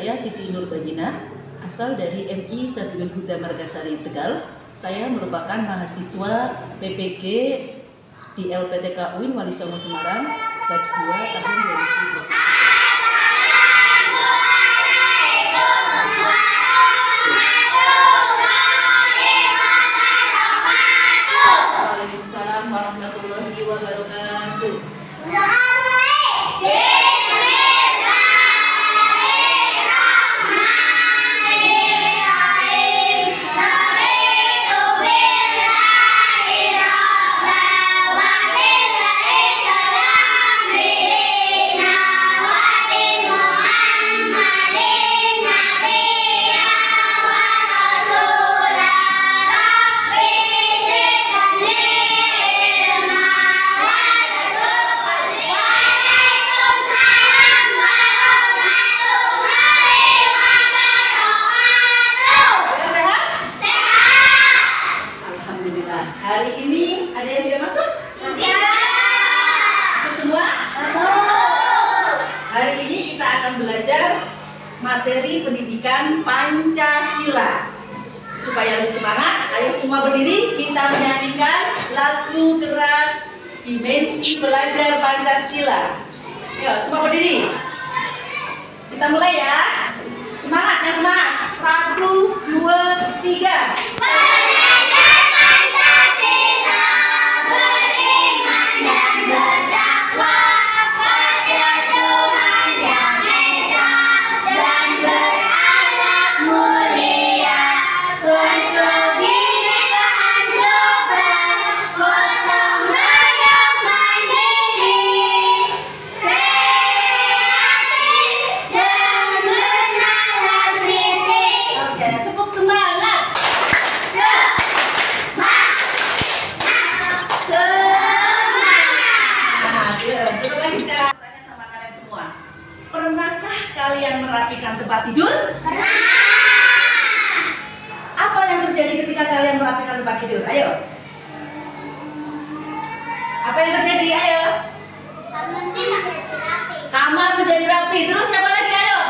saya Siti Nurbagina, asal dari MI Sabilul Huda Margasari Tegal. Saya merupakan mahasiswa PPG di LPTK UIN Wali Songo Semarang, batch 2 tahun 2020. Waalaikumsalam warahmatullahi wabarakatuh. Hari ini ada yang tidak masuk? Tidak. Masuk semua? Masuk. Hari ini kita akan belajar materi pendidikan Pancasila. Supaya lebih semangat, ayo semua berdiri, kita menyanyikan lagu gerak dimensi belajar Pancasila. Ayo semua berdiri. Kita mulai ya. Semangat ya, semangat. 1, 2, 3. Pernahkah kalian merapikan tempat tidur? Pernah. Apa yang terjadi ketika kalian merapikan tempat tidur? Ayo. Apa yang terjadi? Ayo. Kamar menjadi rapi. Terus siapa lagi? Ayo.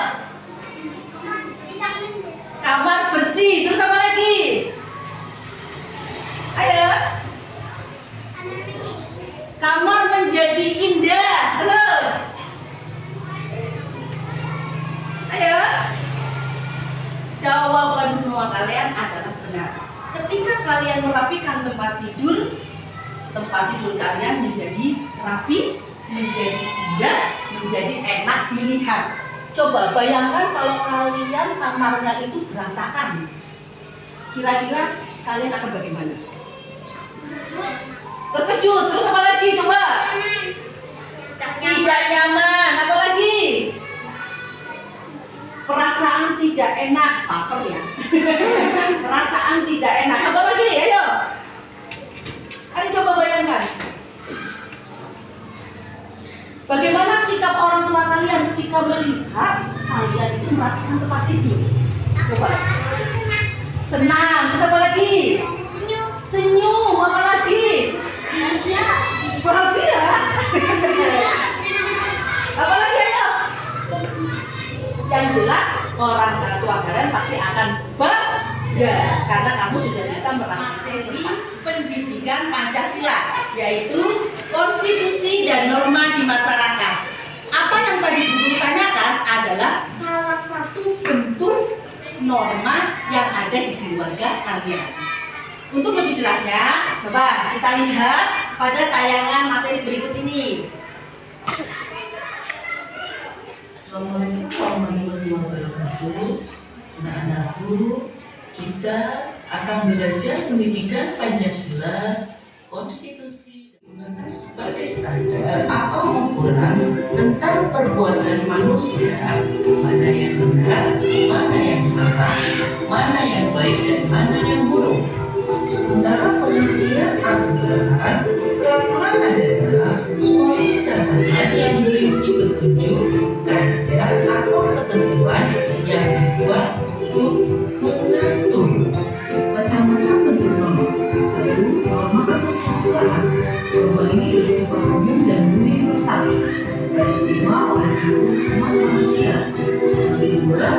Kamar bersih. Terus apa lagi? Ayo. Kamar menjadi indah. Terus. Ayo. Jawaban semua kalian adalah benar. Ketika kalian merapikan tempat tidur kalian menjadi rapi, menjadi indah, menjadi enak dilihat. Coba bayangkan kalau kalian kamarnya itu berantakan. Kira-kira kalian akan bagaimana? Terkejut. Terus apa lagi? Coba. Tidak nyaman. Apa lagi? Perasaan tidak enak, paper ya. Perasaan tidak enak. Apa lagi? Ayo. Ayo coba bayangkan. Bagaimana sikap orang tua kalian ketika melihat kalian itu merapikan tempat tidur? Coba. Senang. Terus apa lagi? Senyum. Apa lagi? Bahagia. Apa lagi? Ayo. Yang jelas orang tua kalian pasti akan bangga karena kamu sudah bisa merapikan materi pendidikan Pancasila, yaitu konstitusi dan norma di masyarakat. Apa yang tadi Guru tanyakan adalah salah satu bentuk norma yang ada di keluarga kalian. Untuk lebih jelasnya, coba kita lihat pada tayangan materi berikut ini. Assalamualaikum warahmatullahi wabarakatuh. Anak-anakku, kita akan belajar pendidikan Pancasila, konstitusi, dan sebagai standar atau ukuran tentang perbuatan manusia, mana yang benar, mana yang salah, mana yang baik dan mana yang buruk. Sementara pengertian aturan peraturan adalah suatu tatanan yang berisi petunjuk, kaedah atau ketentuan yang dibuat untuk mengatur macam-macam bentuk norma. Satu, norma kesusilaan. Norma ini bersifat umum dan universal dan diterima oleh seluruh umat manusia. Yang kedua,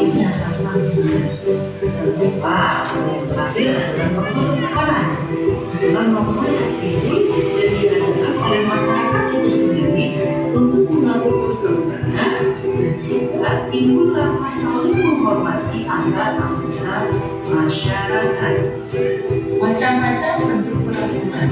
ini atas sanksi. Dan lupa, yang terakhir adalah norma kesopanan. Adalah norma yang timbul dan diadakan oleh masyarakat itu sendiri untuk mengatur pergaulan sehingga timbul rasa saling menghormati antar anggota masyarakat. Macam-macam bentuk peraturan.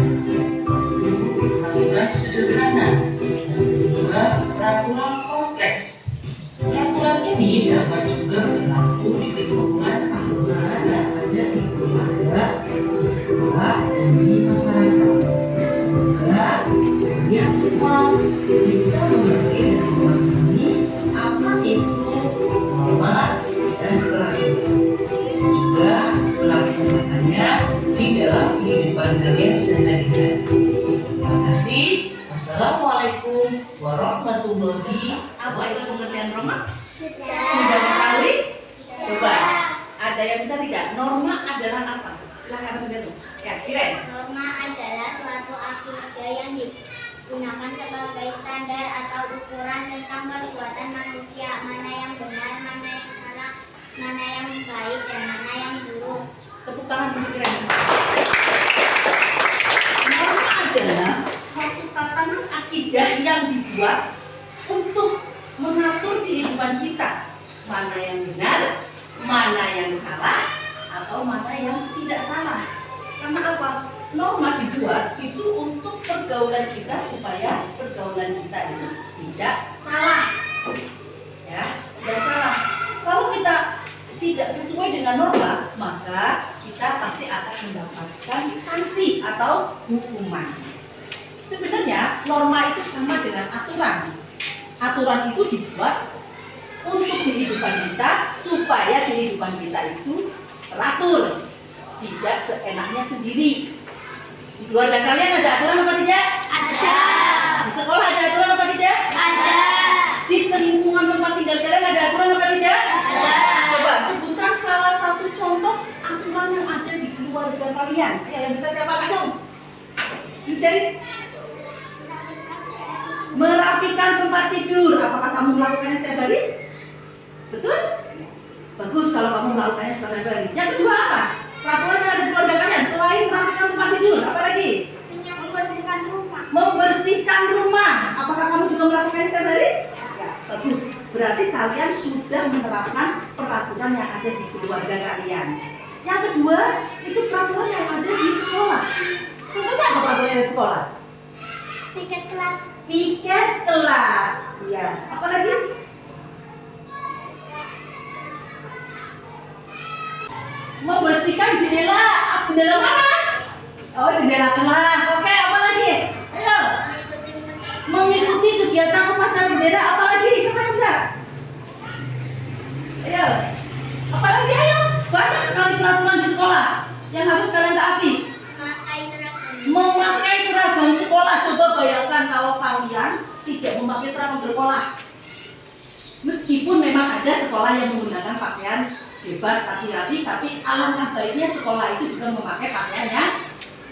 Satu, peraturan sederhana. Yang kedua, peraturan kompleks. Peraturan ini dapat juga berlaku di lingkungan aturan yang ada di keluarga, di sekolah, dan di masyarakat. Semoga kalian semua bisa mengerti dan memahami apa itu norma dan peraturan, juga melaksanakannya di dalam kehidupan kalian sehari-hari. Terima kasih. Wassalamualaikum warahmatullahi wabarakatuh. Apa itu pengertian norma? Sudah mengetahui? Coba, ada yang bisa tidak? Norma adalah apa? Silahkan saudara. Ya, Kiren. Norma adalah suatu akidah yang digunakan sebagai standar atau ukuran tentang perbuatan manusia, mana yang benar, mana yang salah, mana yang baik, dan mana yang buruk. Tepuk tangan untuk Kiren. Norma adalah suatu tatanan akidah yang dibuat untuk mengatur kehidupan kita, mana yang benar, mana yang salah, atau mana yang tidak salah. Karena apa? Norma dibuat itu untuk pergaulan kita supaya pergaulan kita itu tidak salah. Ya, tidak salah. Kalau kita tidak sesuai dengan norma, maka kita pasti akan mendapatkan sanksi atau hukuman. Sebenarnya norma itu sama dengan aturan. Aturan itu dibuat untuk kehidupan kita supaya kehidupan kita itu teratur, tidak seenaknya sendiri. Di keluarga kalian ada aturan apa tidak? Ada. Di sekolah ada aturan apa tidak? Ada. Di lingkungan tempat tinggal kalian ada aturan apa tidak? Ada. Coba sebutkan salah satu contoh aturan yang ada di keluarga kalian. Ayo, yang bisa siapa? Acung. Dicari. Merapikan tempat tidur. Apakah kamu melakukannya setiap hari? Betul? Bagus kalau kamu melakukannya setiap hari. Yang kedua apa? Peraturan yang ada di keluarga kalian selain merapikan tempat tidur, apa lagi? Membersihkan rumah. Membersihkan rumah. Apakah kamu juga melakukannya setiap hari? Ya, bagus. Berarti kalian sudah menerapkan peraturan yang ada di keluarga kalian. Yang kedua, itu peraturan yang ada di sekolah. Contohnya apa peraturan yang ada di sekolah? Piket kelas. Piket kelas. Ya, apa lagi? Membersihkan jendela. Jendela mana? Oh, jendela kelas. Oke, apa lagi? Ayo. Mengikuti kegiatan upacara bendera. Apa lagi? Siapa yang bisa? Ayo. Apa lagi? Ayo. Banyak sekali peraturan di sekolah yang harus kalian taati. Memakai seragam. Memakai seragam sekolah. Coba bayangkan kalau kalian tidak memakai seragam sekolah. Meskipun memang ada sekolah yang menggunakan pakaian bebas rapi-rapi, tapi alangkah baiknya sekolah itu juga memakai pakaian yang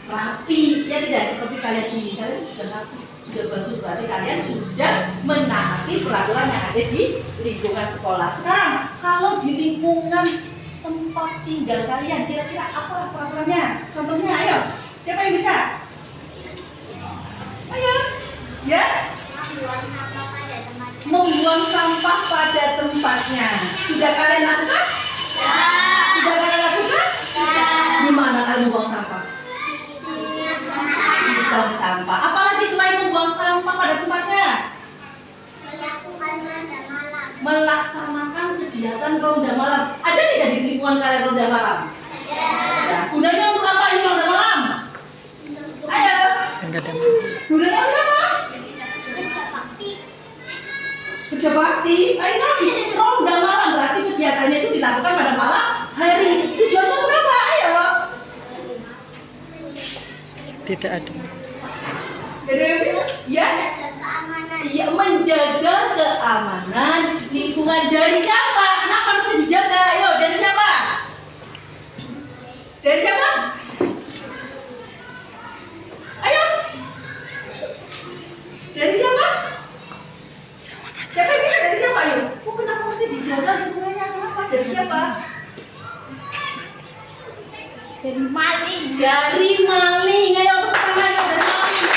rapi. Ya tidak, seperti kalian ini, kalian sudah rapi, sudah bagus, berarti kalian sudah menaati peraturan yang ada di lingkungan sekolah. Sekarang, kalau di lingkungan tempat tinggal kalian, kira-kira apa peraturannya? Contohnya, ayo, siapa yang bisa? Ayo, ya. Membuang sampah pada tempatnya. Membuang sampah pada tempatnya. Sudah kalian lakukan? Ya. Sudah kalian lakukan? Ya. Di mana kalian membuang sampah? Membuang sampah. Apalagi selain membuang sampah pada tempatnya? Melakukan ronda malam. Melaksanakan kegiatan ronda malam. Ada tidak di lingkungan kalian ronda malam? Ada. Ya. Gunanya untuk apa ini ronda malam? Ayo. Gunanya untuk apa? Kerja bakti. Kerja bakti. Lain lagi. Ronda malam berarti kegiatannya itu dilakukan pada malam hari. Tujuannya untuk apa? Ayo. Tidak ada. Jadi yang bisa? Ya. Jaga keamanan. Iya, menjaga keamanan lingkungan. Dari siapa? Kenapa harus dijaga? Ayo, dari siapa? Dari siapa? Ayo. Dari siapa? Siapa yang bisa? Dari siapa? Ayo. Oh, kenapa mesti dijaga lingkungannya? Kenapa? Dari Dari maling. Dari maling. Ayo tepuk tangan ya, dari maling.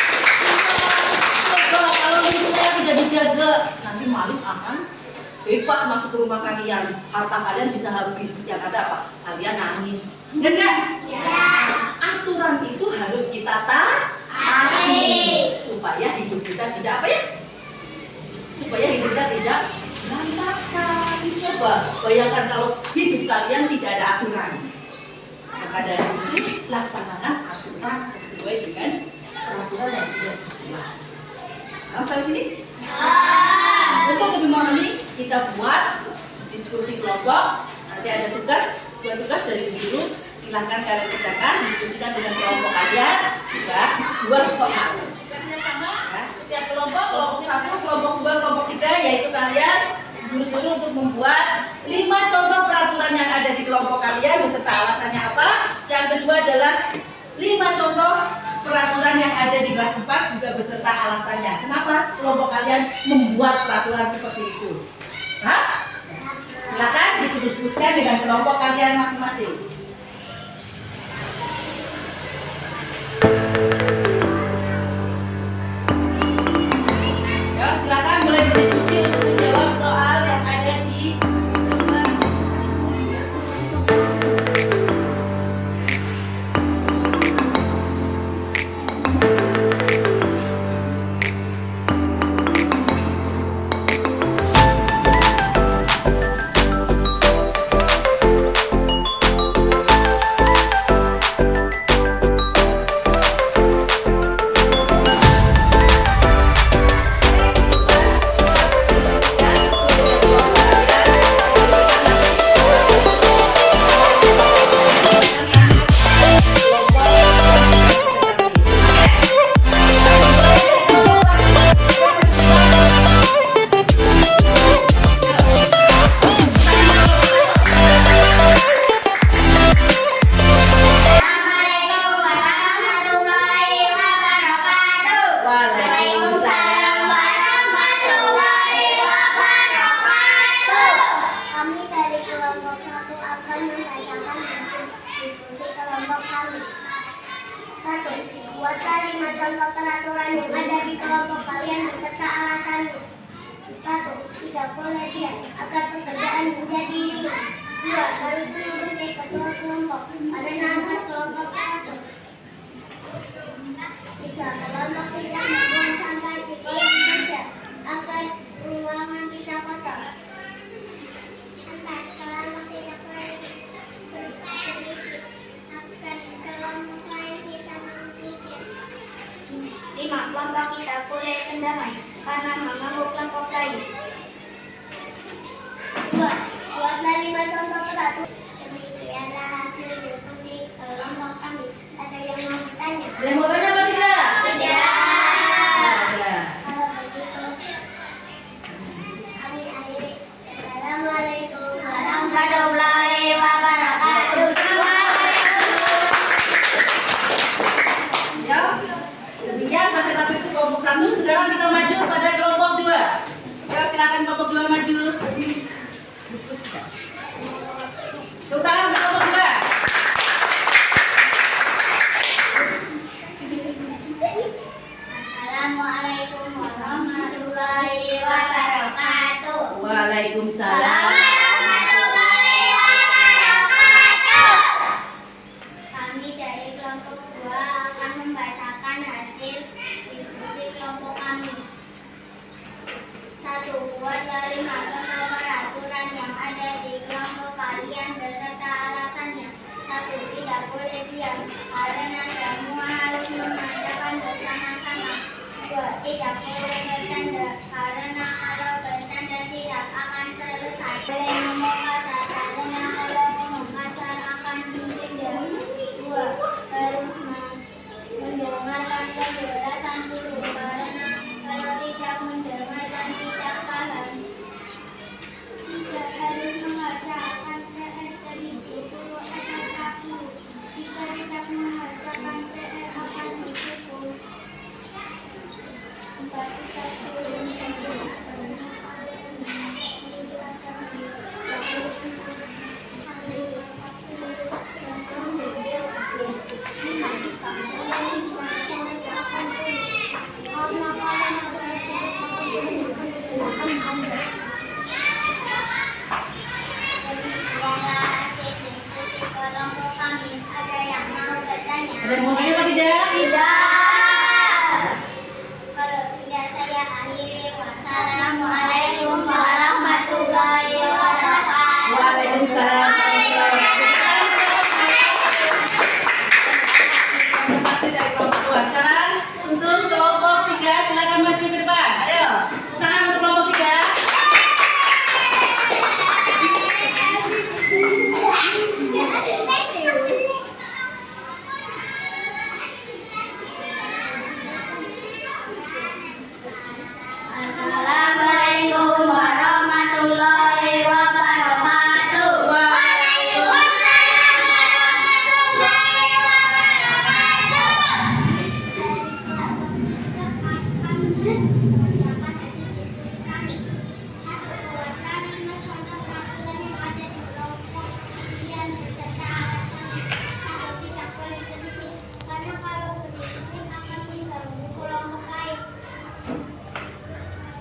Coba kalau lingkungannya tidak dijaga, nanti maling akan bebas masuk ke rumah kalian. Harta kalian bisa habis. Yang ada apa? Kalian nangis. Benar nggak? Ya. Aturan itu harus kita taati supaya hidup kita tidak apa ya? Supaya hidup kita tidak berantakan. Coba bayangkan kalau hidup kalian tidak ada aturan. Maka dari itu laksanakan aturan sesuai dengan peraturan yang sudah dibuat. Sampai sini? Untuk lebih memahami, kita buat diskusi kelompok. Nanti ada dua tugas dari guru. Silahkan kalian kerjakan, diskusikan dengan kelompok kalian. Ya, 2 soal. Tugasnya sama. Ya. Setiap kelompok 1, kelompok 2, kelompok 3, yaitu kalian guru suruh untuk membuat 5 contoh peraturan yang ada di kelompok kalian beserta alasannya apa. Yang kedua adalah 5 contoh peraturan yang ada di kelas 4 juga beserta alasannya. Kenapa kelompok kalian membuat peraturan seperti itu? Hah? Silakan didiskusikan dengan kelompok kalian masing-masing. Ya, silakan mulai berdiskusi untuk menjawab soal yang ada di Buatlah 5 contoh peraturan yang ada di kelompok kalian beserta alasannya. 1. Tidak boleh diam agar pekerjaan menjadi ringan. 2. Harus mengikuti ketua kelompok karena agar kelompok patuh. 3. Kelompok tidak membuang sampah di kolam kerja agar ruangan tidak kotor. 4. Kelompok tidak boleh berisik agar kelompok lain bisa memikir. 5. Kelompok tidak boleh berdamai karena mengganggu kelompok lain. 2. Buatlah 5 contoh peraturan. Demikianlah hasil diskusi kelompok kami. Ada yang mau bertanya? Ada yang mau tanya apa tidak? Tidak. Ada. Kalau begitu, kami akhiri. Assalamualaikum warahmatullahi wabarakatuh. Ya, demikian presentasi kelompok 1. Sekarang kita maju pada kelompok 2. Ya, silakan kelompok 2 maju. Diskusikan. Tepuk tangan ke kelompok 2. Assalamualaikum warahmatullahi wabarakatuh. Waalaikumsalam. Warahmatullahi wabarakatuh. Kami dari kelompok 2 akan membacakan hasil diskusi kelompok kami. 1. Buatlah 5 contoh peraturan yang ada di kelompok kalian beserta alasannya. 1. Tidak boleh diam karena semua harus mengerjakan bersama-sama. 2. Tidak boleh bercanda karena kalau bercanda tidak akan selesai. Boleh ngomong kasar karena kalau ngomong kasar akan didenda. 2. Harus mendengarkan penjelasan guru karena kalau tidak mendengarkan tidak paham. 3. Harus mengerjakan PR dari guru atau kaku. Jika tidak mengerjakan PR akan dipukul. 4. Tidak boleh mendengarkan Ada yang mau tanya apa tidak? Tidak. Kalau tidak saya akhiri. Wassalamualaikum warahmatullahi wabarakatuh. Waalaikumsalam. Terima kasih dari kelompok 2. Sekarang untuk kelompok 3 silakan maju ke depan. Ayo, tangan untuk kelompok 3. Assalamualaikum warahmatullahi wabarakatuh. Waalaikumsalam warahmatullahi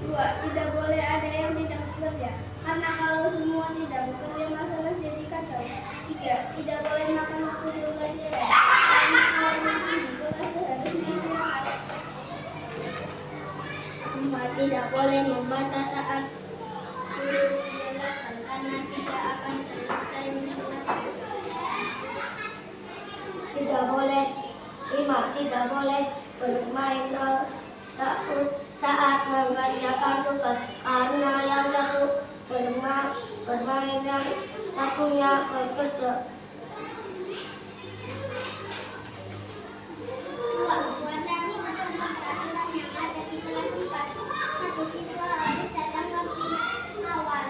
Dua, tidak boleh ada yang tidak bekerja, karena kalau semua tidak bekerja masalah jadi kacau. Tiga, tidak boleh makan waktu di pelajaran, karena kalau makan di kelas seharusnya istirahat. Empat, tidak boleh membantah saat guru menjelaskan, karena tidak akan selesai menjelaskan. Tidak boleh. Lima, tidak boleh bermain saat mengerjakan tugas, karena yang satu bermain dan satunya bekerja. Dua, kuatangi pertemuan peraturan yang ada di kelas 4. Satu siswa harus datang lebih awal,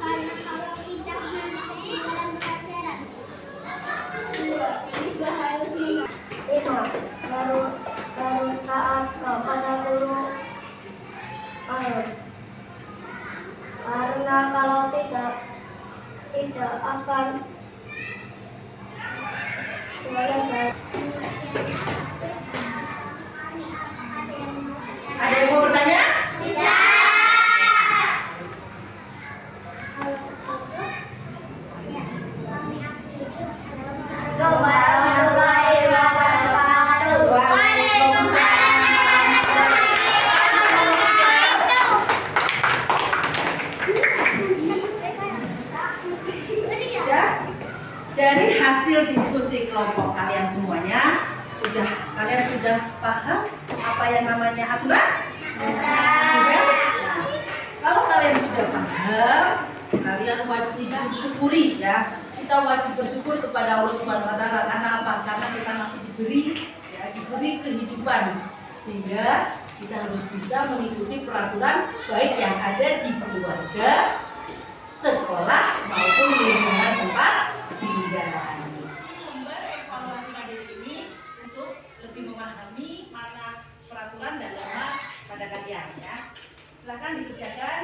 karena kalau tidak nanti dalam pelajaran. Dua, siswa harus mengajar. Lima, harus taat kepada guru, karena kalau tidak akan selesai. Ada yang mau bertanya? Tidak. Warahmatullahi wabarakatuh. Ya. Dari hasil diskusi kelompok kalian semuanya, kalian sudah paham apa yang namanya aturan? Sudah? Nah, kalau kalian sudah paham, kalian wajib bersyukuri ya. Kita wajib bersyukur kepada Allah Subhanahu wa taala karena apa? Karena kita masih diberi kehidupan, sehingga kita harus bisa mengikuti peraturan baik yang ada di keluarga, sekolah maupun lingkungan tempat tinggal. Sumber evaluasi mandiri ini untuk lebih memahami mana peraturan dan norma pada kalian ya. Silakan dikerjakan.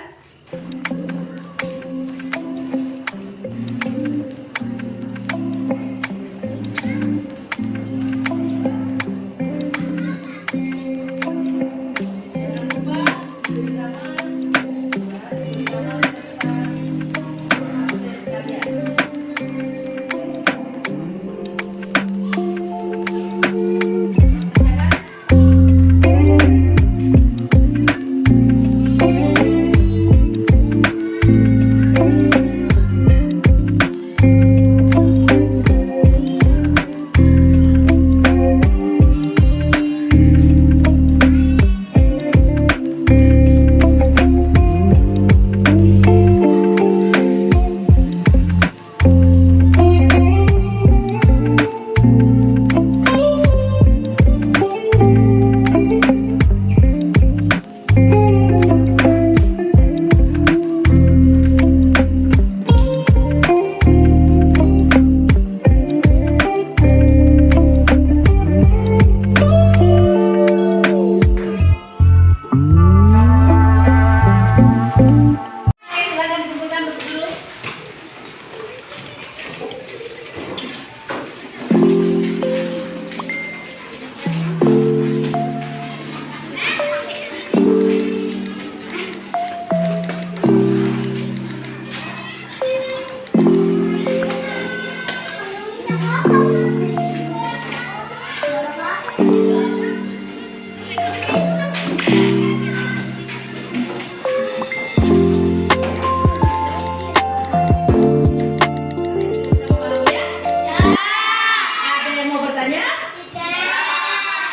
Katanya?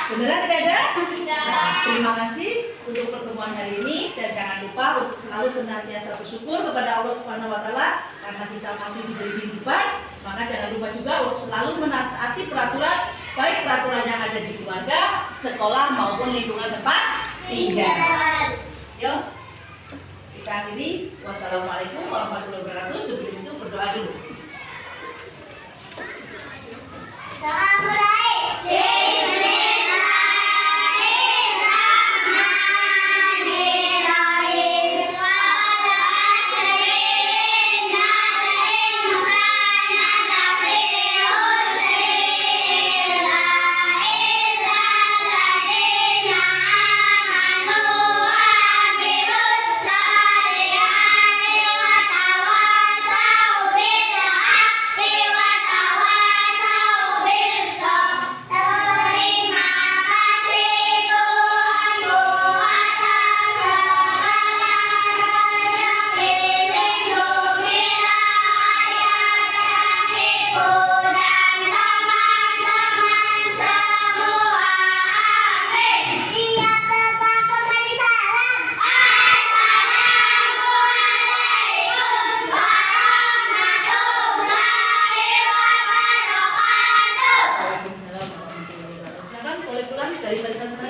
Beneran tidak ada? Tidak. Nah, terima kasih untuk pertemuan hari ini dan jangan lupa untuk selalu senantiasa bersyukur kepada Allah Subhanahu wa taala karena kita masih diberi kehidupan. Maka jangan lupa juga untuk selalu menaati peraturan, baik peraturan yang ada di keluarga, sekolah maupun lingkungan tempat tinggal. Yuk, kita akhiri. Wassalamualaikum warahmatullahi wabarakatuh. Sebelum itu berdoa dulu. Silakan boleh pulang dari barisan sana.